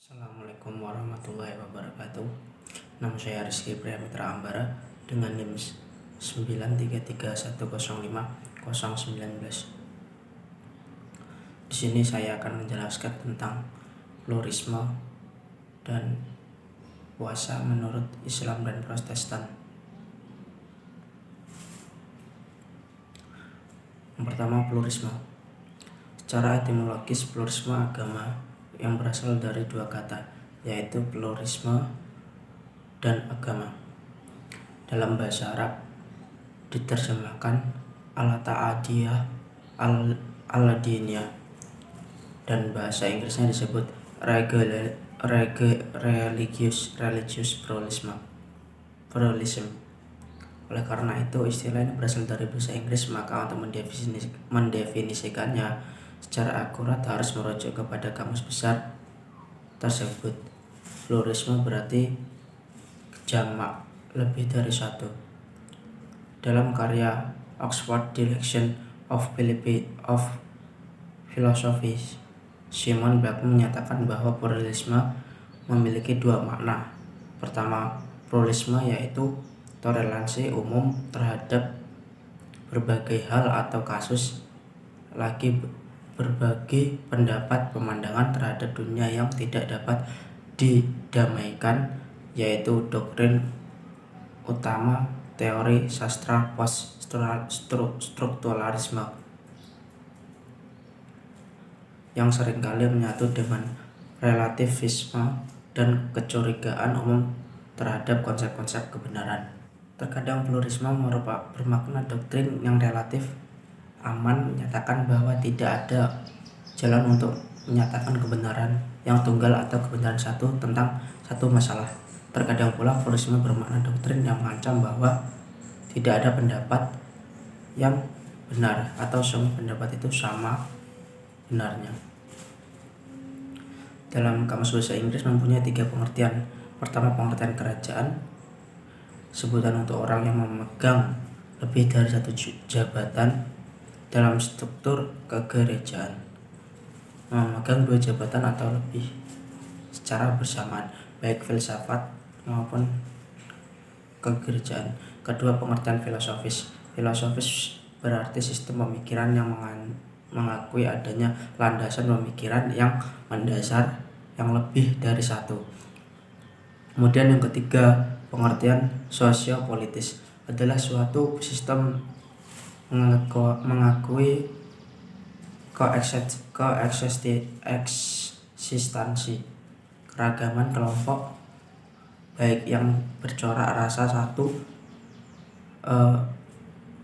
Assalamualaikum warahmatullahi wabarakatuh. Nama saya Rizky Priamitra Ambara dengan NIM 933105019. Di sini saya akan menjelaskan tentang pluralisme dan puasa menurut Islam dan Protestan. Yang pertama, pluralisme. Secara etimologis, pluralisme agama yang berasal dari dua kata, yaitu pluralisme dan agama. Dalam bahasa Arab diterjemahkan al-ta'adiyah, al-diniyah, dan bahasa Inggrisnya disebut religious pluralism. Oleh karena itu, istilah ini berasal dari bahasa Inggris, maka untuk mendefinisikannya secara akurat harus merujuk kepada kamus besar tersebut. Pluralisme berarti jamak, lebih dari satu. Dalam karya Oxford Dictionary of Philosophy, Simon Black menyatakan bahwa pluralisme memiliki dua makna. Pertama, pluralisme yaitu toleransi umum terhadap berbagai hal atau kasus, lagi berbagai pendapat pemandangan terhadap dunia yang tidak dapat didamaikan, yaitu doktrin utama teori sastra post-strukturalisme yang seringkali menyatu dengan relativisme dan kecurigaan umum terhadap konsep-konsep kebenaran. Terkadang pluralisme bermakna doktrin yang relatif aman, menyatakan bahwa tidak ada jalan untuk menyatakan kebenaran yang tunggal atau kebenaran satu tentang satu masalah. Terkadang pula pluralisme bermakna doktrin yang mengancam bahwa tidak ada pendapat yang benar atau semua pendapat itu sama benarnya. Dalam kamus bahasa Inggris mempunyai tiga pengertian. Pertama, pengertian kerajaan, sebutan untuk orang yang memegang lebih dari satu jabatan dalam struktur kegerejaan, memegang dua jabatan atau lebih secara bersamaan, baik filsafat maupun kegerejaan. Kedua, pengertian filosofis. Filosofis berarti sistem pemikiran yang mengakui adanya landasan pemikiran yang mendasar yang lebih dari satu. Kemudian yang ketiga, pengertian sosiopolitis adalah suatu sistem mengakui koeksistensi keragaman kelompok, baik yang bercorak rasa satu,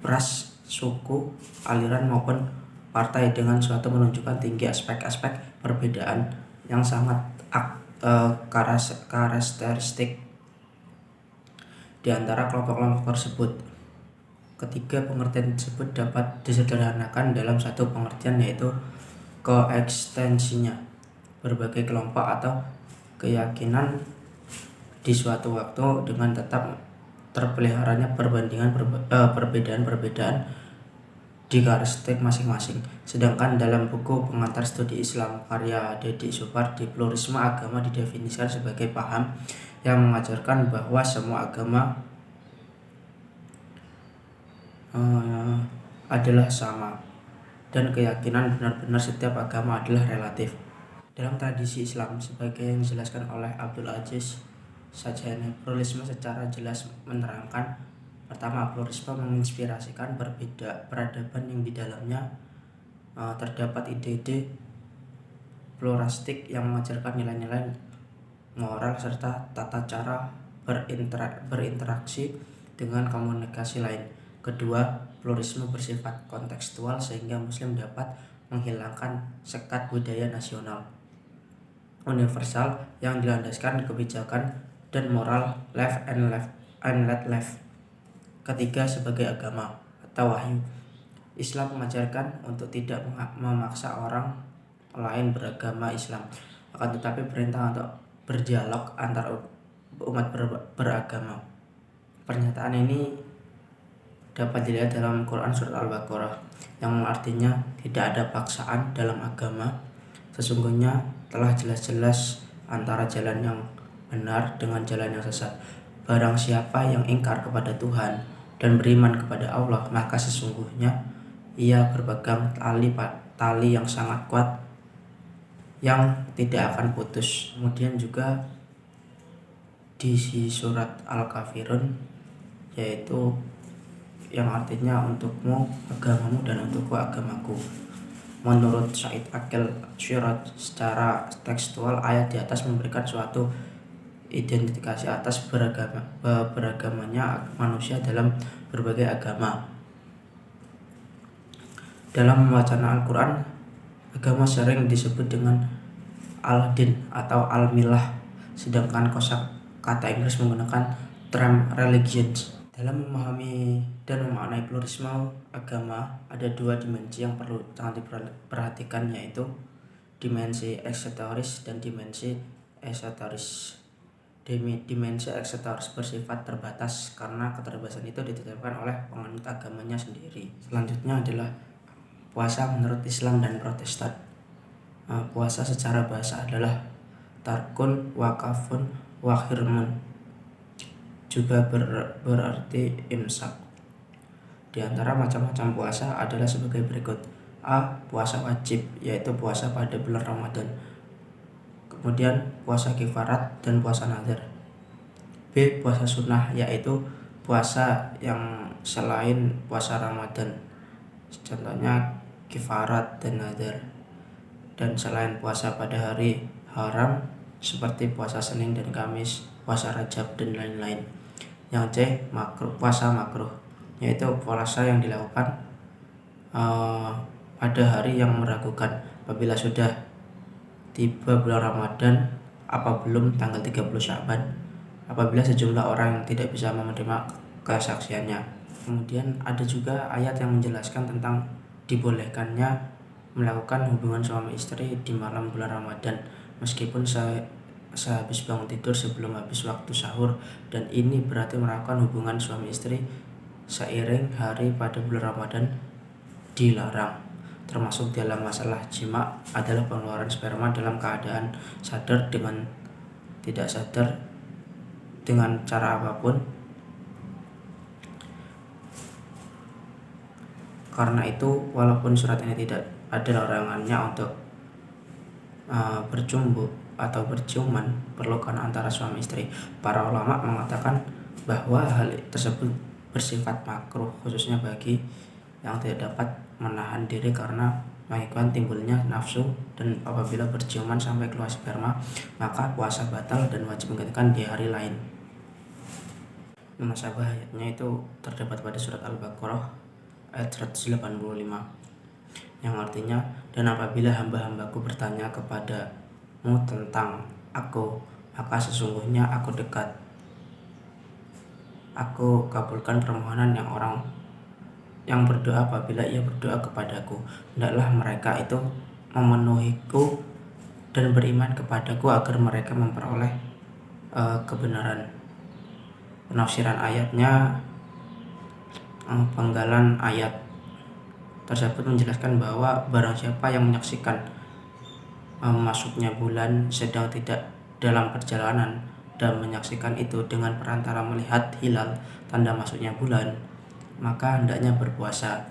ras, suku, aliran maupun partai, dengan suatu menunjukkan tinggi aspek-aspek perbedaan yang sangat karakteristik di antara kelompok-kelompok tersebut. Ketiga, pengertian tersebut dapat disederhanakan dalam satu pengertian, yaitu koeksistensinya berbagai kelompok atau keyakinan di suatu waktu dengan tetap terpeliharanya perbedaan-perbedaan di karakteristik masing-masing. Sedangkan dalam buku Pengantar Studi Islam karya Deddy Supardi, pluralisme agama didefinisikan sebagai paham yang mengajarkan bahwa semua agama adalah sama dan keyakinan benar-benar setiap agama adalah relatif. Dalam tradisi Islam, sebagai yang dijelaskan oleh Abdul Aziz Sajjani, pluralisme secara jelas menerangkan: pertama, pluralisme menginspirasikan peradaban yang di dalamnya terdapat ide-ide pluralistik yang mengajarkan nilai-nilai moral serta tata cara berinteraksi dengan komunikasi lain. Kedua, pluralisme bersifat kontekstual sehingga Muslim dapat menghilangkan sekat budaya nasional universal yang dilandaskan kebijakan dan moral left and let left. Ketiga, sebagai agama atau wahyu, Islam mengajarkan untuk tidak memaksa orang lain beragama Islam, akan tetapi perintah untuk berdialog antar umat beragama. Pernyataan ini dapat dilihat dalam Quran surat Al-Baqarah yang artinya tidak ada paksaan dalam agama. Sesungguhnya telah jelas-jelas antara jalan yang benar dengan jalan yang sesat. Barang siapa yang ingkar kepada Tuhan dan beriman kepada Allah, maka sesungguhnya ia berpegang tali yang sangat kuat yang tidak akan putus. Kemudian juga di surat Al-Kafirun, yaitu yang artinya untukmu agamamu dan untukku agamaku. Menurut Said Akil Syiraj, secara tekstual ayat di atas memberikan suatu identifikasi atas beragamanya manusia dalam berbagai agama. Dalam wacana Al-Quran, agama sering disebut dengan al-din atau al-milah, sedangkan kosakata Inggris menggunakan term religions. Dalam memahami dan memaknai pluralisme agama, ada dua dimensi yang perlu sangat diperhatikan, yaitu dimensi esoteris dan dimensi esoteris. Dimensi esoteris bersifat terbatas karena keterbatasan itu ditetapkan oleh penganut agamanya sendiri. Selanjutnya adalah puasa menurut Islam dan Protestan. Puasa secara bahasa adalah tarkun, wakafun, wakhirmun, juga berarti imsak. Di antara macam-macam puasa adalah sebagai berikut. A. Puasa wajib, yaitu puasa pada bulan Ramadan. Kemudian puasa kifarat dan puasa nazar. B. Puasa sunnah, yaitu puasa yang selain puasa Ramadan, contohnya kifarat dan nazar. Dan selain puasa pada hari haram seperti puasa Senin dan Kamis, puasa Rajab dan lain-lain. Yang C. Puasa makruh, yaitu puasa yang dilakukan pada hari yang meragukan apabila sudah tiba bulan Ramadan apa belum tanggal 30 Sya'ban, apabila sejumlah orang yang tidak bisa menerima kesaksiannya. Kemudian ada juga ayat yang menjelaskan tentang dibolehkannya melakukan hubungan suami istri di malam bulan Ramadan meskipun sehabis bangun tidur sebelum habis waktu sahur, dan ini berarti melakukan hubungan suami istri seiring hari pada bulan Ramadan dilarang. Termasuk dalam masalah jima adalah pengeluaran sperma dalam keadaan sadar dengan tidak sadar dengan cara apapun. Karena itu, walaupun surat ini tidak ada larangannya untuk berjumbu atau berciuman perlukan antara suami istri, para ulama mengatakan bahwa hal tersebut bersifat makruh, khususnya bagi yang tidak dapat menahan diri karena mengakibatkan timbulnya nafsu, dan apabila berciuman sampai keluar sperma maka puasa batal dan wajib menggantikan di hari lain. Munasabah ayatnya itu terdapat pada surat Al-Baqarah ayat 185 yang artinya, dan apabila hamba-hambaku bertanya kepadamu tentang aku, maka sesungguhnya aku dekat, aku kabulkan permohonan orang yang berdoa apabila ia berdoa kepadaku. Hendaklah mereka itu memenuhiku dan beriman kepadaku agar mereka memperoleh kebenaran. Penafsiran ayatnya, penggalan ayat tersebut menjelaskan bahwa barang siapa yang menyaksikan masuknya bulan sedang tidak dalam perjalanan dan menyaksikan itu dengan perantara melihat hilal tanda masuknya bulan, maka hendaknya berpuasa.